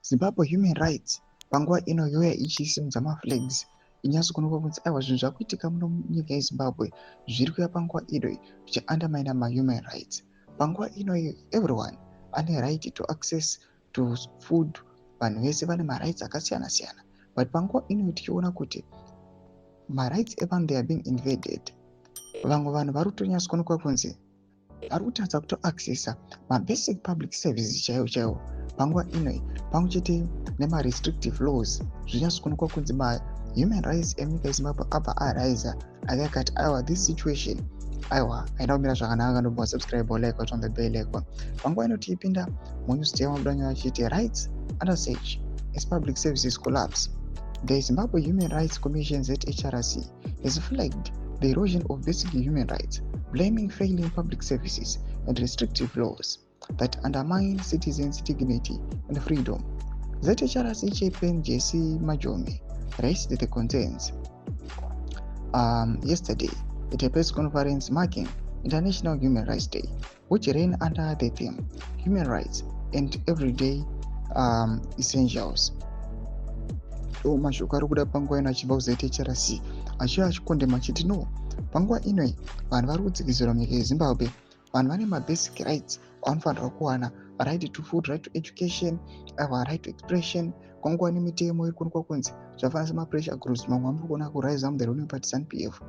Zimbabwe Human Rights panguva ino yoya ichisimudza maflags inyatso kuonekwa kunzi aiwa zvinhu zvakuitika muno munyika yeZimbabwe zviri kuuya panguva ino zvichiandamaina mahuman rights. Panguva inoyo everyone ane right to access to food, vanhu vese vane marights akasiyana siyana, but panguva inoyo tichiona kuti marights evanhu they are being invaded. Vamwe vanhu vari kutonyatso kuonekwa kunzi vari kutadza kutoaccessa mabasic public services chaiwo panguva inoyi, pamwe chete nemarestrictive laws zvinyatso kuonekwa kunzi mahuman rights emunyika yeZimbabwe abva araiza akakati aiwa this situation aiwa haina kumira zvakanaka, ndomba subscribe like on the bell icon. Panguva ino tichipinda munews day mabudanyo achiti rights under siege as public services collapse. The Zimbabwe Human Rights Commission ZHRC has flagged the erosion of basic human rights, blaming failing public services and restrictive laws that undermine citizens' dignity and freedom. ZHRC chairman JC Majome raised the concerns yesterday at a press conference marking International Human Rights Day, which ran under the theme Human Rights and Everyday Essentials. Mashoko ari kuda panguva ino achibva kuZHRC achiva achikondema achiti no, panguva inoyi vanhu vari kudzikisirwa munyika yeZimbabwe, vanhu vane mabasic rights avanofanirwa kuwana, right to food, right to education, right to expression. Kwanguva nemitemo iri kuonekwa kunzi zvafanana semapressure groups mamwe amuri kuona kurise up the ruling party ZANU-PF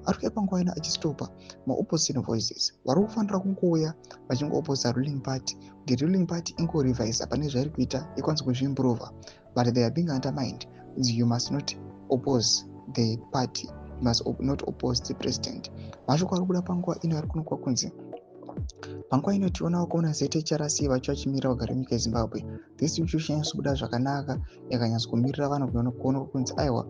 ari kuuya panguva ino achistopa maopposition voices vari kufanira kungouya vachingoopposa ruling party, the ruling party ingorevisa pane zvairi kuita ikwanisa kuzviimprova, but they are being undermined. You must not oppose the party, you must not oppose the president. Mashoko ari kuda panguva ino ari kuonekwa kunzi panguva ino tionawo kuona ZHRC vachivachimirira kugara munyika yeZimbabwe. This institution yanyatsobuda zvakanaka, yakanyatso kumirira vanhu kuonekwa kunzi aiwa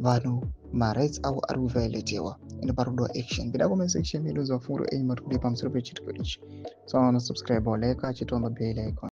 vanhu marights avo ari kuvioletewa ende pari kudiwa action. Bida comment section medu za fungu enyu matikude pamusoro pechitiko ichi. So subscribe or like achitoamba bell icon.